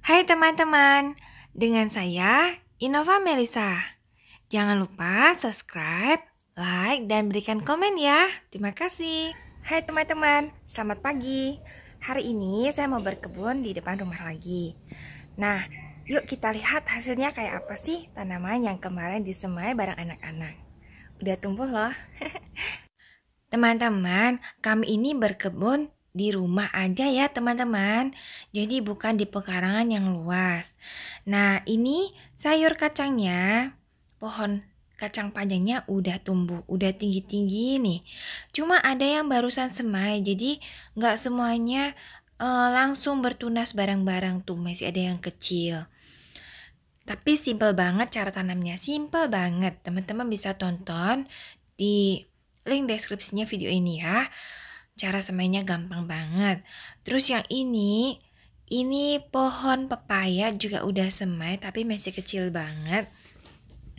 Hai teman-teman, dengan saya Innova Melisa. Jangan lupa subscribe, like, dan berikan komen ya. Terima kasih. Hai teman-teman, selamat pagi. Hari ini saya mau berkebun di depan rumah lagi. Nah, yuk kita lihat hasilnya kayak apa sih tanaman yang kemarin disemai bareng anak-anak. Udah tumbuh loh. Teman-teman, kami ini berkebun di rumah aja ya teman-teman. Jadi bukan di pekarangan yang luas. Nah, ini sayur kacangnya, pohon kacang panjangnya udah tumbuh, udah tinggi-tinggi nih. Cuma ada yang barusan semai, jadi nggak semuanya langsung bertunas bareng-bareng tuh, masih ada yang kecil. Tapi simple banget cara tanamnya, simple banget. Teman-teman bisa tonton di link deskripsinya video ini ya. Cara semainya gampang banget. Terus yang ini pohon pepaya juga udah semai tapi masih kecil banget.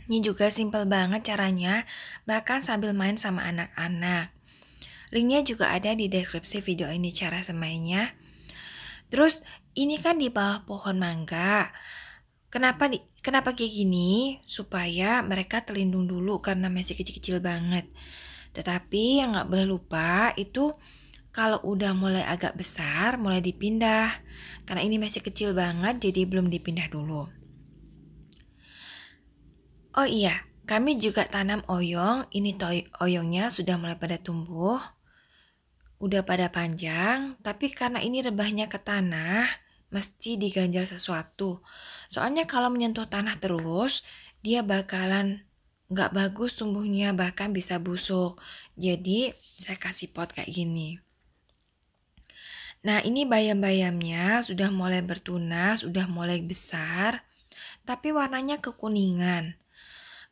Ini juga simple banget caranya, bahkan sambil main sama anak-anak. Linknya juga ada di deskripsi video ini cara semainya. Terus ini kan di bawah pohon mangga. Kenapa kayak gini? Supaya mereka terlindung dulu karena masih kecil-kecil banget. Tetapi yang nggak boleh lupa itu kalau udah mulai agak besar, mulai dipindah. Karena ini masih kecil banget, jadi belum dipindah dulu. Oh iya, kami juga tanam oyong. Ini oyongnya sudah mulai pada tumbuh. Udah pada panjang, tapi karena ini rebahnya ke tanah, mesti diganjal sesuatu. Soalnya kalau menyentuh tanah terus, dia bakalan nggak bagus tumbuhnya, bahkan bisa busuk. Jadi saya kasih pot kayak gini. Nah ini bayam-bayamnya sudah mulai bertunas, sudah mulai besar, tapi warnanya kekuningan.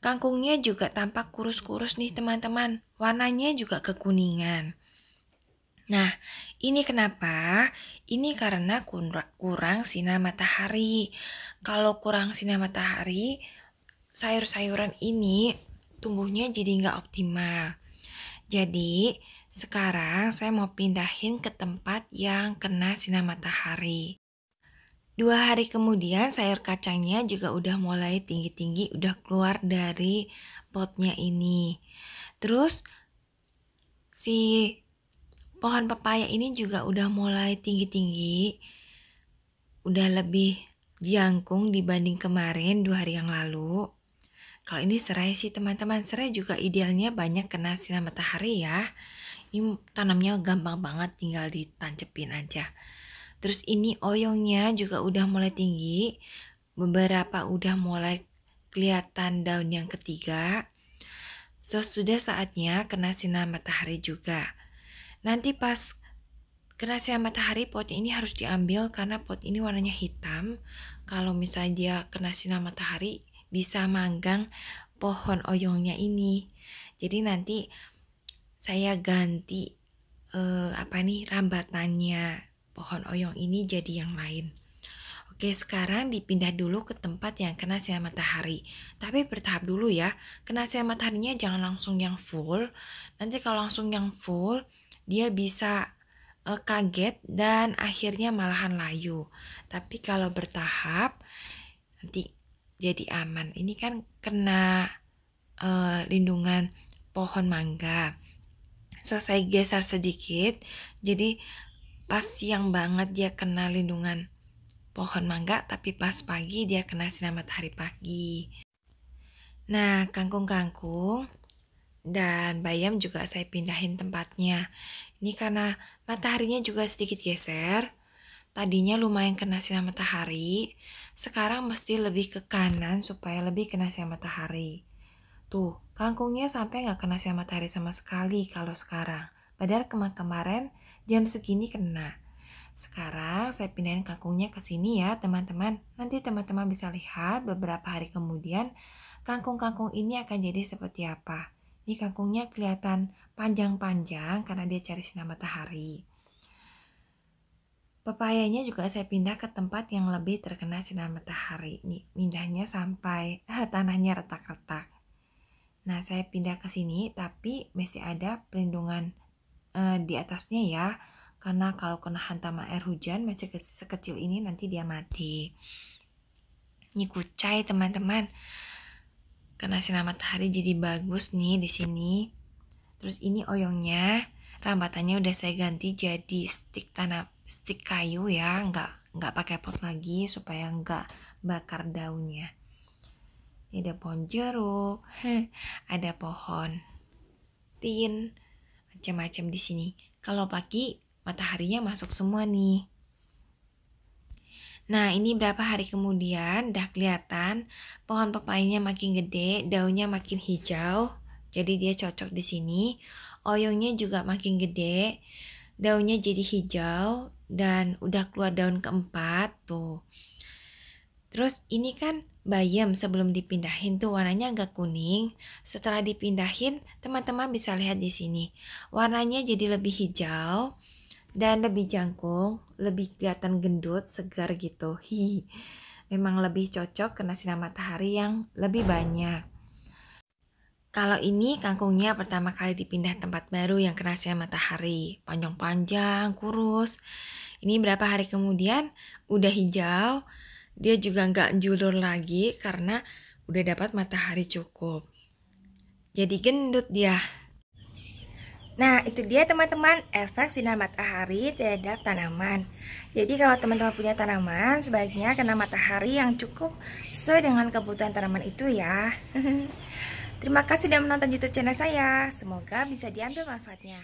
Kangkungnya juga tampak kurus-kurus nih teman-teman, warnanya juga kekuningan. Nah, ini kenapa? Ini karena kurang sinar matahari. Kalau kurang sinar matahari, sayur-sayuran ini tumbuhnya jadi nggak optimal. Jadi, sekarang saya mau pindahin ke tempat yang kena sinar matahari. 2 hari kemudian sayur kacangnya juga udah mulai tinggi-tinggi, udah keluar dari potnya ini. Terus, si pohon pepaya ini juga udah mulai tinggi-tinggi, udah lebih jangkung dibanding kemarin 2 hari yang lalu. Kalau ini serai sih teman-teman, serai juga idealnya banyak kena sinar matahari ya. Ini tanamnya gampang banget, tinggal ditancepin aja. Terus ini oyongnya juga udah mulai tinggi, beberapa udah mulai kelihatan daun yang ketiga. So, sudah saatnya kena sinar matahari juga. Nanti pas kena sinar matahari, potnya ini harus diambil karena pot ini warnanya hitam. Kalau misalnya dia kena sinar matahari, bisa manggang pohon oyongnya ini. Jadi nanti saya ganti rambatannya pohon oyong ini jadi yang lain. Oke, sekarang dipindah dulu ke tempat yang kena sinar matahari. Tapi bertahap dulu ya. Kena sinar mataharinya jangan langsung yang full. Nanti kalau langsung yang full, dia bisa kaget dan akhirnya malahan layu. Tapi kalau bertahap, nanti jadi aman. Ini kan kena lindungan pohon mangga. So, saya geser sedikit. Jadi pas siang banget dia kena lindungan pohon mangga, tapi pas pagi dia kena sinar matahari pagi. Nah, kangkung-kangkung dan bayam juga saya pindahin tempatnya. Ini karena mataharinya juga sedikit geser. Tadinya lumayan kena sinar matahari, sekarang mesti lebih ke kanan supaya lebih kena sinar matahari. Tuh, kangkungnya sampai nggak kena sinar matahari sama sekali kalau sekarang. Padahal kemarin jam segini kena. Sekarang saya pindahin kangkungnya ke sini ya teman-teman. Nanti teman-teman bisa lihat beberapa hari kemudian kangkung-kangkung ini akan jadi seperti apa. Ini kangkungnya kelihatan panjang-panjang karena dia cari sinar matahari. Pepayanya juga saya pindah ke tempat yang lebih terkena sinar matahari. Nih, pindahnya sampai tanahnya retak-retak. Nah, saya pindah ke sini tapi masih ada pelindungan di atasnya ya. karena kalau kena hantaman air hujan masih sekecil ini nanti dia mati. Ini kucai teman-teman, kena sinar matahari jadi bagus nih di sini. Terus ini oyongnya, rambatannya udah saya ganti jadi stik kayu ya, nggak pakai pot lagi supaya nggak bakar daunnya. Ini ada pohon jeruk, ada pohon tin, macam-macam di sini. Kalau pagi mataharinya masuk semua nih. Nah, ini berapa hari kemudian udah kelihatan pohon pepayanya makin gede, daunnya makin hijau. Jadi dia cocok di sini. Oyongnya juga makin gede, daunnya jadi hijau dan udah keluar daun keempat tuh. Terus ini kan bayam sebelum dipindahin tuh warnanya agak kuning. Setelah dipindahin, teman-teman bisa lihat di sini. Warnanya jadi lebih hijau dan lebih jangkung, lebih kelihatan gendut, segar gitu. Memang lebih cocok kena sinar matahari yang lebih banyak. Kalau ini kangkungnya pertama kali dipindah tempat baru yang kena sinar matahari. Panjang-panjang, kurus. Ini berapa hari kemudian udah hijau. Dia juga nggak julur lagi karena udah dapat matahari cukup. Jadi gendut dia. Nah, itu dia teman-teman efek sinar matahari terhadap tanaman. Jadi kalau teman-teman punya tanaman, sebaiknya kena matahari yang cukup sesuai dengan kebutuhan tanaman itu ya. Terima kasih sudah menonton YouTube channel saya. Semoga bisa diambil manfaatnya.